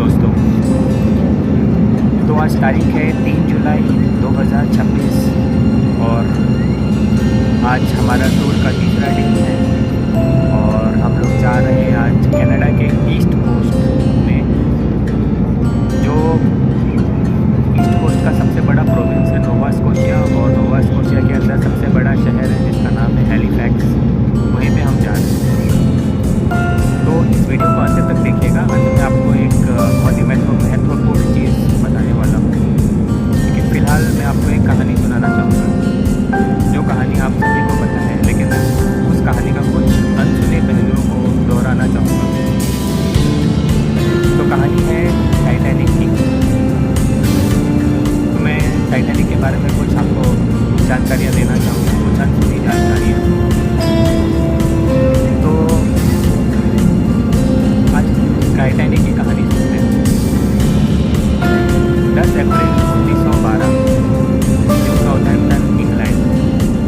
दोस्तों। तो आज तारीख है 3 जुलाई 2026 और आज हमारा टूर का तीसरा दिन है और हम लोग जा रहे हैं आज कनाडा के ईस्ट कोस्ट में। जो ईस्ट कोस्ट का सबसे बड़ा प्रोविंस है नोवा स्कोशिया और नोवा स्कोशिया के अंदर सबसे बड़ा शहर है जिसका नाम है हैलिफैक्स। वहीं पे हम जा रहे हैं। तो इस वीडियो को अंत तक देखिएगा। अंत में आपको एक बहुत ही महत्वपूर्ण चीज़ बताने वाला हूँ, लेकिन फ़िलहाल मैं आपको एक कहानी सुनाना चाहूँगा जो कहानी आप सभी को पता है, लेकिन उस कहानी का कुछ अनसुने पहलुओं को दोहराना चाहूँगा। तो कहानी है टाइटैनिक की। तो मैं टाइटैनिक के बारे में कुछ आपको जानकारियाँ देना चाहूँगा, कुछ अनसुनी जानकारियाँ। तो आज टाइटैनिक की कहानी सुनते हैं। 10 अप्रैल 1912 न्यू साउथहैम्पटन इंग्लैंड,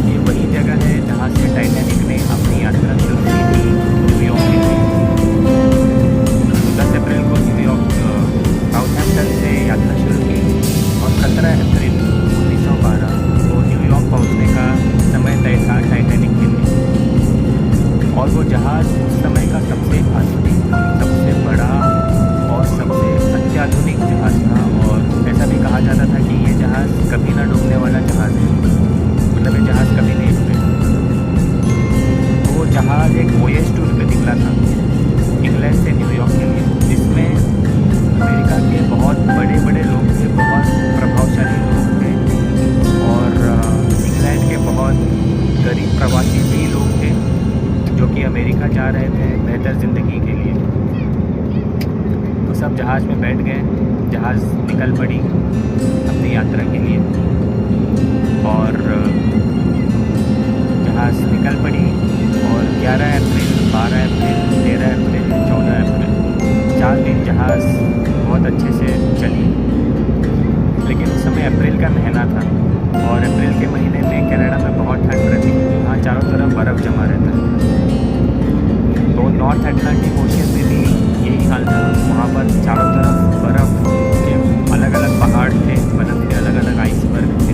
ये वही जगह है जहाँ से टाइटैनिक ने अपनी यात्रा शुरू की थी न्यूयॉर्क के लिए। 10 अप्रैल को न्यूयॉर्क साउथहैम्पटन से यात्रा शुरू की और 17 अप्रैल 1912 को न्यूयॉर्क पहुँचने का समय तय था टाइटैनिक के लिए। और वो जहाज़ उस समय का सबसे आधुनिक, सबसे बड़ा और सबसे अत्याधुनिक जहाज़ था। और ऐसा भी कहा जाता था कि ये जहाज़ कभी ना डूबने वाला जहाज़ है, मतलब ये जहाज़ कभी नहीं डूबेगा। तो वो जहाज़ एक वोयेज टूर पे निकला था इंग्लैंड से न्यूयॉर्क के लिए, जिसमें अमेरिका के बहुत बड़े बड़े लोग थे, बहुत प्रभावशाली लोग थे और इंग्लैंड के बहुत गरीब प्रवासी भी लोग थे जो कि अमेरिका जा रहे थे बेहतर ज़िंदगी के लिए। तो सब जहाज़ में बैठ गए, जहाज़ निकल पड़ी अपनी यात्रा के लिए और जहाज़ निकल पड़ी। और 11 अप्रैल, 12 अप्रैल, 13 अप्रैल, 14 अप्रैल 4 दिन जहाज़ बहुत अच्छे से चली। लेकिन उस समय अप्रैल का महीना था और अप्रैल के महीने में कनाडा में बहुत ठंड रहती है, वहाँ चारों तरफ बर्फ़ जमा रहता है। तो नॉर्थ अटलांटिक ओशियन में भी यही हाल था, वहाँ पर चारों तरफ बर्फ़ के अलग अलग पहाड़ थे, बर्फ़ के अलग अलग आइसबर्ग थे।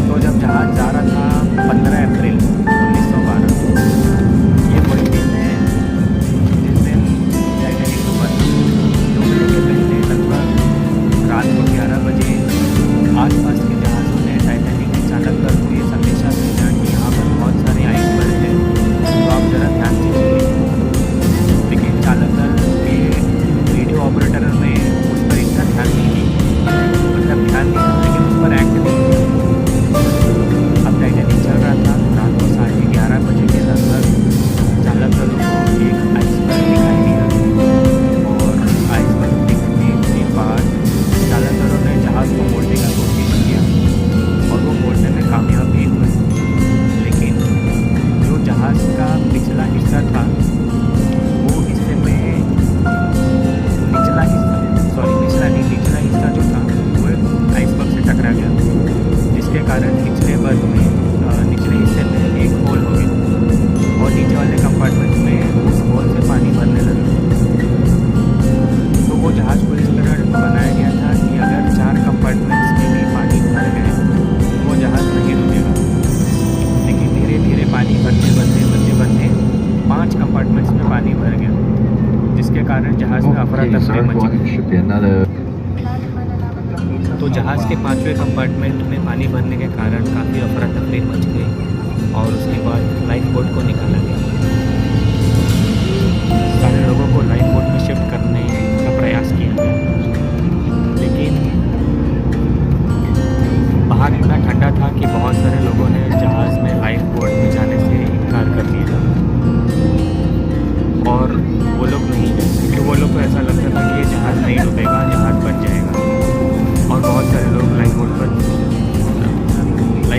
तो जब जहाज़ जा रहा था 15 अप्रैल 1912, ये वही दिन है जिस दिन टाइटैनिक डूबा था। डूबने के पहले लगभग रात को 11 बजे आसपास के जहाज़ों ने टाइटैनिक के चालक दल को ये संदेशा भेजा कि यहाँ पर बहुत सारे आइसबर्ग हैं, तो आप ज़रा ध्यान से सुनिए। लेकिन चालक दल के रेडियो ऑपरेटर ने उस पर इतना ध्यान नहीं दिया, मतलब ध्यान दिया लेकिन उस पर एक्ट नहीं किया। अब टाइटैनिक चल रहा था, रात को 11:30 बजे के लगभग चालक दलों को एक आइसबर्ग दिखाई दिया और आइसबर्ग दिखने के बाद चालक दलों ने जहाज़ को मोड़ने का कोशिश किया और वो मोड़ने में कामयाब भी हुए। लेकिन जो जहाज़ का पिछला हिस्सा था, वो हिस्से में निचला हिस्सा जो था वो आइसबर्ग से टकरा गया, जिसके कारण निचले वर्ग में निचले हिस्से में एक होल हो गया और नीचे वाले कंपार्टमेंट में उस होल से पानी भरने लगा। तो वो जहाज़ को इस तरह बनाया गया था कि अगर 4 कंपार्टमेंट्स में भी पानी भर गए तो वो जहाज़ नहीं रुकेगा। लेकिन धीरे धीरे पानी भरते 5 कंपार्टमेंट्स में पानी भर गया, जिसके कारण जहाज़ में अफरा तफरी मच गई। तो जहाज़ के 5वें कंपार्टमेंट में पानी भरने के कारण काफ़ी अफरा तफरी मच गई और उसके बाद लाइफ बोट को निकाला गया। सारे लोगों को लाइफ बोट में शिफ्ट करने का प्रयास किया गया, लेकिन बाहर इतना ठंडा था कि बहुत सारे लोगों ने जहाज़ में लाइफ बोट में जाने से इनकार कर दिया और वो लोग नहीं गए, क्योंकि वो लोग को ऐसा लगता था कि ये जहाज़ नहीं डूबेगा, जहाज़ बच जाएगा। और बहुत सारे लोग लाइफ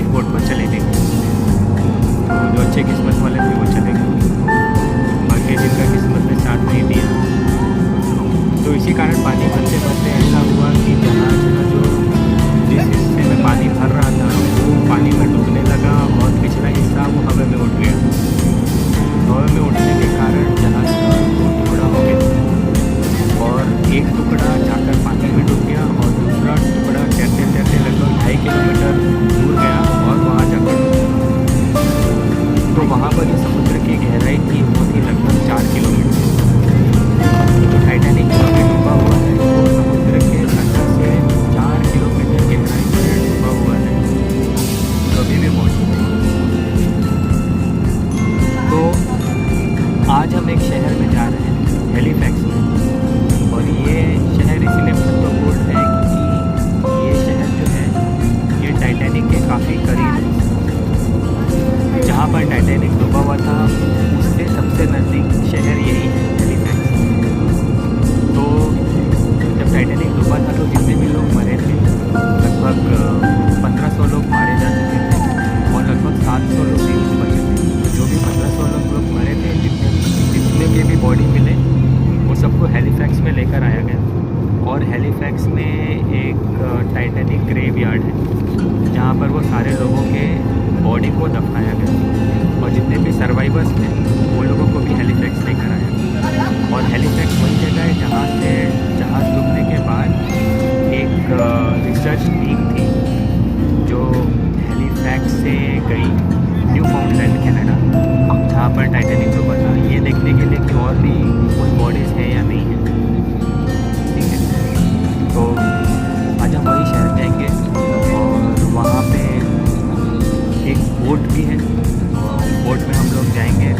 बोट पर चले गए। तो जो अच्छे किस्मत वाले थे वो चले गए, बाकी जिनका किस्मत ने साथ नहीं दिया। तो इसी कारण पानी भरते भरते ऐसा हुआ कि जहाज़ का जो जिस हिस्से में पानी भर रहा था वो पानी में डूबने लगा और पिछला हिस्सा वो हवा में उठ गया। हवा में उठने के कारण जहाज़ का रूट थोड़ा हो गया हैलीफैक्स में लेकर आया गया और हैलीफैक्स में एक टाइटैनिक ग्रेवयार्ड है जहाँ पर वो सारे लोगों के बॉडी को दफनाया गया और जितने भी सर्वाइवर्स थे वो लोगों को भी हैलीफैक्स लेकर आया। और हैलीफैक्स वही जगह है जहाँ से जहाज़ डूबने के बाद एक रिसर्च टीम थी जो हैलीफैक्स से गई न्यू फाउंडलैंड कनाडा जहाँ पर टाइटैनिक डूबा था, ये देखने के लिए कि और भी कोई बॉडीज़ है या नहीं है। ठीक है, तो आज हम वही शहर जाएंगे और वहाँ पे एक बोट भी है और बोट में हम लोग जाएंगे